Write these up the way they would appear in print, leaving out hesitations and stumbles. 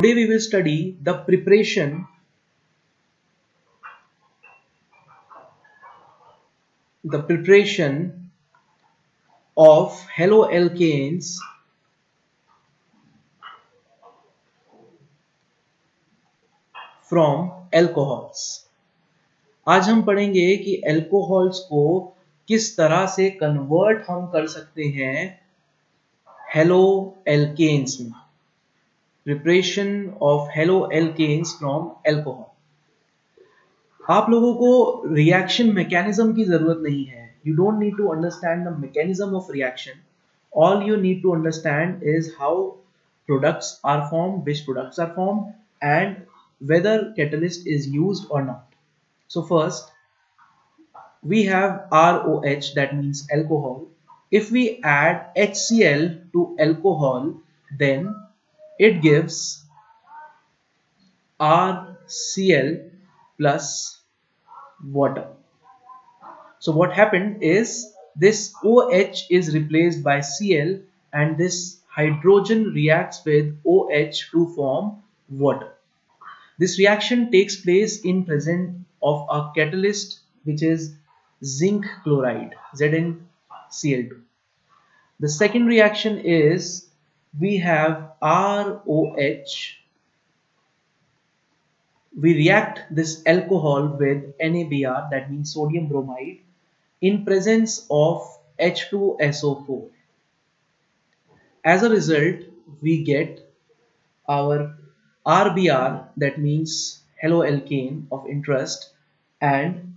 Today we will study the preparation of haloalkanes from alcohols. आज हम पढ़ेंगे कि अल्कोहल्स को किस तरह से कन्वर्ट हम कर सकते हैं haloalkanes में. Preparation of haloalkanes from alcohol. आप लोगों को रिएक्शन मैकेनिज्म की जरूरत नहीं है. You don't need to understand the mechanism of reaction. All you need to understand is how products are formed, which products are formed, and whether catalyst is used or not. So first, we have ROH, that means alcohol. If we add HCl to alcohol, then it gives RCl plus water. So what happened is this OH is replaced by Cl, and this hydrogen reacts with OH to form water. This reaction takes place in presence of a catalyst, which is zinc chloride, ZnCl2. The second reaction is we have ROH. We react this alcohol with NaBr, that means sodium bromide, in presence of H2SO4. As a result, we get our RBr, that means haloalkane of interest, and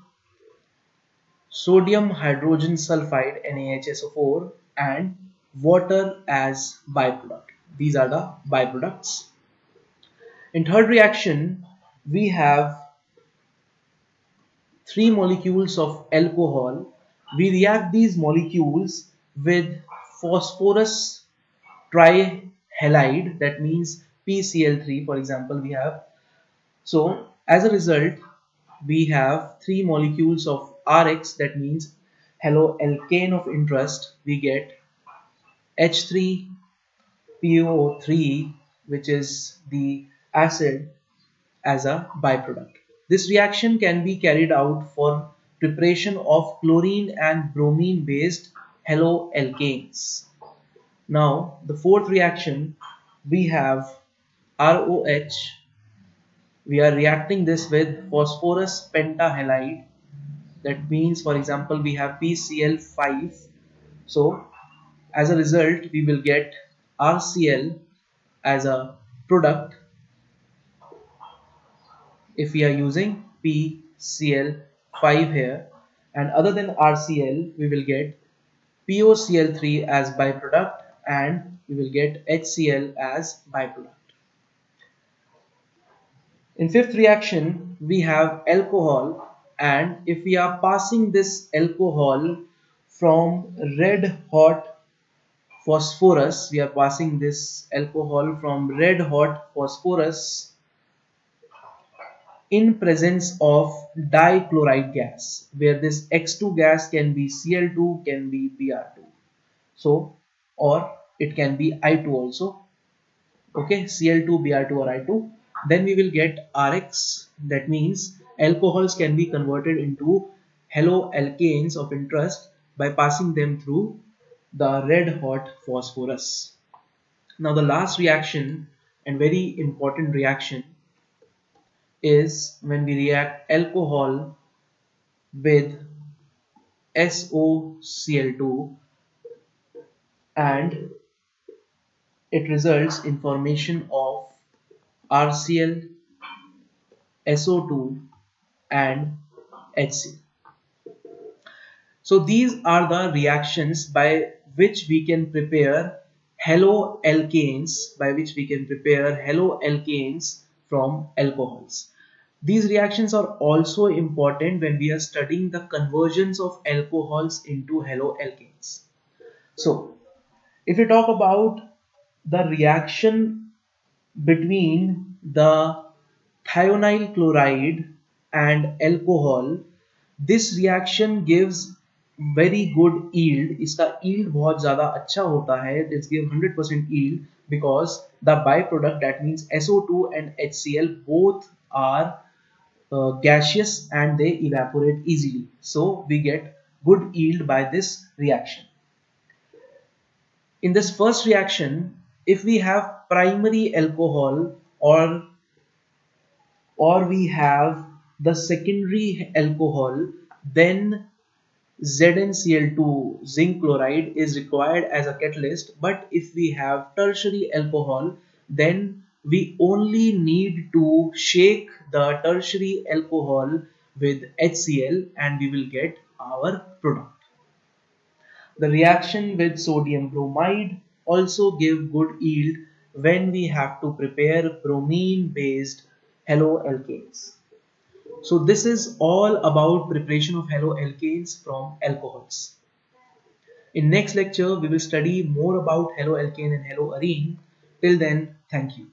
sodium hydrogen sulfide, NaHSO4, and water as byproduct. These are the byproducts. In third reaction, we have three molecules of alcohol. We react these molecules with phosphorus trihalide, that means PCl3, for example, we have. So as a result, we have three molecules of RX, that means haloalkane of interest. We get H3PO3, which is the acid, as a byproduct. This reaction can be carried out for preparation of chlorine and bromine based haloalkanes. Now, the fourth reaction, we have ROH. We are reacting this with phosphorus pentahalide. That means, for example, we have PCl5. So, as a result, we will get RCl as a product if we are using PCl5 here, and other than RCl we will get POCl3 as byproduct, and we will get HCl as byproduct. In fifth reaction, we have alcohol, and if we are passing this alcohol from red hot phosphorus, we are passing this alcohol from red hot phosphorus in presence of dichloride gas, where this X2 gas can be Cl2, can be Br2. So, or it can be I2 also. Okay, Cl2, Br2 or I2. Then we will get Rx. That means alcohols can be converted into haloalkanes of interest by passing them through the red hot phosphorus. Now the last reaction, and very important reaction, is when we react alcohol with SOCl2, and it results in formation of RCl, SO2, and HCl. So these are the reactions by which we can prepare haloalkanes, from alcohols. These reactions are also important when we are studying the conversions of alcohols into haloalkanes. So, if we talk about the reaction between the thionyl chloride and alcohol, this reaction gives very good yield. इसका yield बहुत ज़्यादा अच्छा होता है. It gives 100% yield because the byproduct, that means SO2 and HCl, both are gaseous and they evaporate easily. So we get good yield by this reaction. In this first reaction, if we have primary alcohol or we have the secondary alcohol, then ZnCl2, zinc chloride, is required as a catalyst. But if we have tertiary alcohol, then we only need to shake the tertiary alcohol with HCl and we will get our product. The reaction with sodium bromide also give good yield when we have to prepare bromine based haloalkanes. So this is all about preparation of haloalkanes from alcohols. In next lecture, we will study more about haloalkane and haloarene. Till then, thank you.